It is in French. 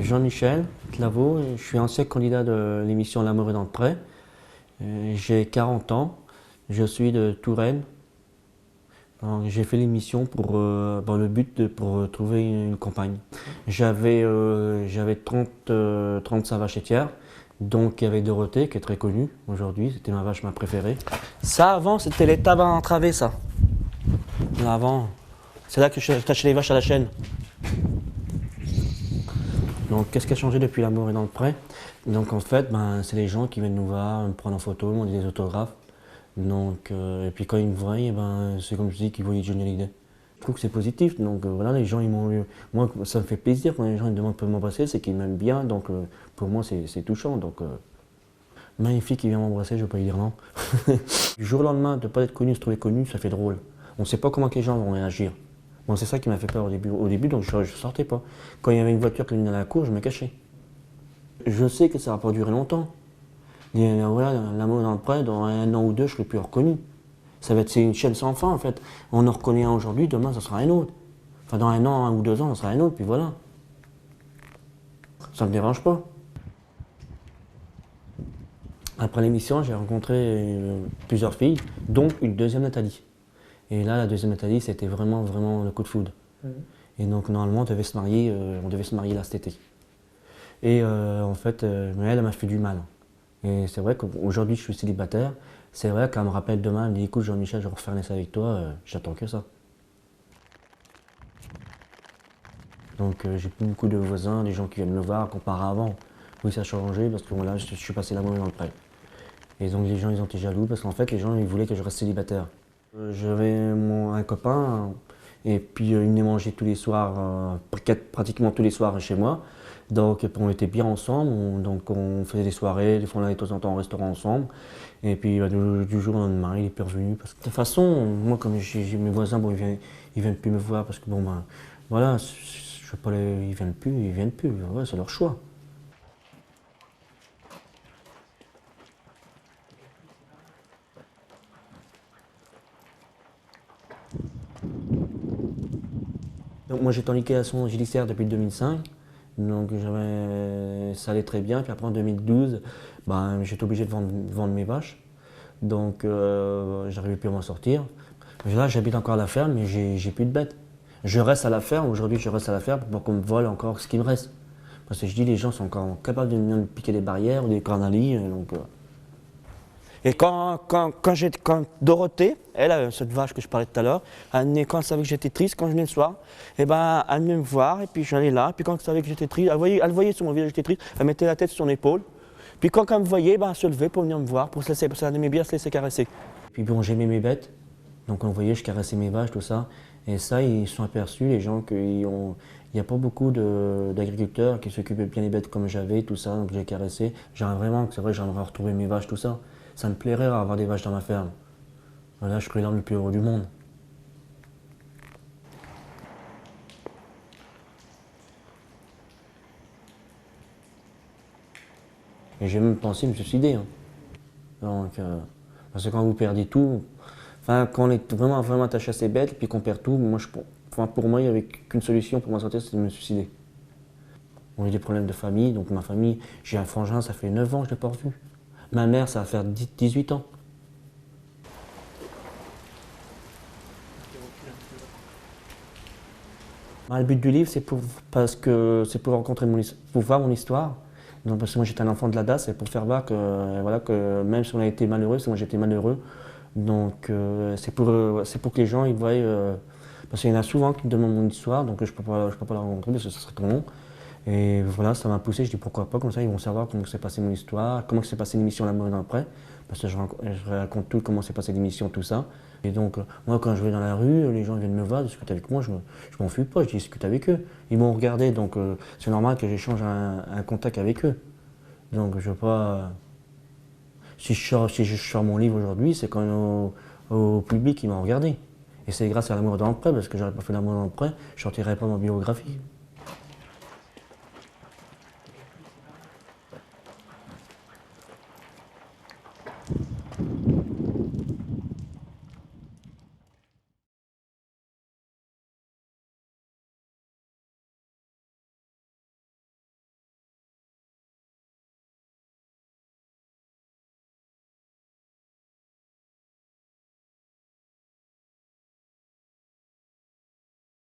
Jean-Michel Claveau, je suis ancien candidat de l'émission L'amour est dans le pré. J'ai 40 ans, je suis de Touraine. J'ai fait l'émission dans le but pour trouver une compagne. J'avais 35 vaches laitières, donc il y avait Dorothée qui est très connue aujourd'hui, c'était ma vache préférée. Ça avant c'était les tabacs entravés ça. Avant, c'est là que je tâchais les vaches à la chaîne. Donc, qu'est-ce qui a changé depuis L'amour est dans le pré? Donc, en fait, c'est les gens qui viennent nous voir, me prendre en photo, me demander des autographes. Donc, et puis quand ils me voient, c'est comme je dis qu'ils voient Johnny Hallyday. Je trouve que c'est positif. Donc, voilà, les gens, ils m'ont eu. Moi, ça me fait plaisir quand les gens ils me demandent de m'embrasser, c'est qu'ils m'aiment bien. Donc, pour moi, c'est touchant. Donc, une fille qui vient m'embrasser, je ne vais pas lui dire non. Du jour au lendemain, de ne pas être connu, se trouver connu, ça fait drôle. On ne sait pas comment les gens vont réagir. Bon, c'est ça qui m'a fait peur au début, donc je ne sortais pas. Quand il y avait une voiture qui venait dans la cour, je me cachais. Je sais que ça ne va pas durer longtemps. Voilà, L'amour est dans le pré, dans 1 an ou 2, je ne serai plus reconnu. C'est une chaîne sans fin en fait. On en reconnaît un aujourd'hui, demain ça sera un autre. Enfin, dans 1 an, 1 ou 2 ans, ça sera un autre, puis voilà. Ça ne me dérange pas. Après l'émission, j'ai rencontré plusieurs filles, dont une deuxième Nathalie. Et là, la deuxième Nathalie, c'était vraiment le coup de foudre. Et donc, normalement, on devait se marier là cet été. Et en fait, elle m'a fait du mal. Et c'est vrai qu'aujourd'hui, je suis célibataire. C'est vrai qu'elle me rappelle demain, elle me dit, écoute Jean-Michel, je vais refaire ça avec toi, j'attends que ça. Donc, j'ai plus beaucoup de voisins, des gens qui viennent me voir, comparé à avant. Oui, ça a changé parce que là, je suis passé L'amour est dans le pré. Et donc, les gens, ils ont été jaloux parce qu'en fait, les gens, ils voulaient que je reste célibataire. J'avais un copain, et puis il venait manger tous les soirs, pratiquement tous les soirs chez moi. Donc on était bien ensemble, donc on faisait des soirées, des fois on allait de temps en temps au restaurant ensemble. Et puis du jour au lendemain, il est plus revenu. Parce que, de toute façon, moi comme j'ai mes voisins, bon, ils viennent plus me voir parce que bon voilà, je veux pas ils viennent plus, ouais, c'est leur choix. Donc moi j'étais en liquidation judiciaire depuis 2005, donc ça allait très bien. Puis après en 2012, j'étais obligé de vendre mes vaches, donc j'arrivais plus à m'en sortir. Là j'habite encore à la ferme, mais j'ai plus de bêtes. Je reste à la ferme, aujourd'hui je reste à la ferme pour pas qu'on me vole encore ce qui me reste. Parce que je dis les gens sont encore capables de venir me piquer des barrières ou des cornalis, donc. Et quand Dorothée, elle, cette vache que je parlais tout à l'heure, quand elle savait que j'étais triste, quand je venais le soir, elle venait me voir, et puis j'allais là, puis quand elle savait que j'étais triste, elle voyait sur mon visage que j'étais triste, elle mettait la tête sur son épaule, puis quand elle me voyait, elle se levait pour venir me voir, parce qu'elle aimait bien se laisser caresser. Puis bon, j'aimais mes bêtes, donc on voyait, je caressais mes vaches, tout ça, et ça, ils se sont aperçus, les gens, il n'y a pas beaucoup d'agriculteurs qui s'occupent bien des bêtes comme j'avais, tout ça, donc j'ai caressé. C'est vrai, j'aimerais retrouver mes vaches, tout ça. Ça me plairait avoir des vaches dans ma ferme. Là, je serais l'homme le plus heureux du monde. Et j'ai même pensé me suicider. Donc, parce que quand vous perdez tout, quand on est vraiment attaché à ses bêtes et puis qu'on perd tout, pour moi, il n'y avait qu'une solution pour m'en sortir, c'était de me suicider. Bon, j'ai des problèmes de famille, donc ma famille, j'ai un frangin, ça fait 9 ans que je ne l'ai pas revu. Ma mère, ça va faire 18 ans. Le but du livre, c'est pour rencontrer pour voir mon histoire. Donc, parce que moi j'étais un enfant de la DAS, et pour faire voir que même si on a été malheureux, parce que moi j'étais malheureux, donc c'est pour que les gens ils voient, parce qu'il y en a souvent qui me demandent mon histoire, donc je peux pas la rencontrer parce que ce serait trop long. Et voilà, ça m'a poussé, je dis pourquoi pas, comme ça ils vont savoir comment s'est passée mon histoire, comment s'est passée l'émission L'amour est dans le pré, parce que je raconte tout, comment s'est passée l'émission, tout ça. Et donc, moi quand je vais dans la rue, les gens viennent me voir, discutent avec moi, je m'en fuis pas, je discute avec eux. Ils m'ont regardé, donc c'est normal que j'échange un contact avec eux. Donc je veux pas. Si je sors mon livre aujourd'hui, c'est quand même au public qui m'a regardé. Et c'est grâce à L'amour est dans le pré, parce que j'aurais pas fait L'amour est dans le pré, je sortirais pas ma biographie.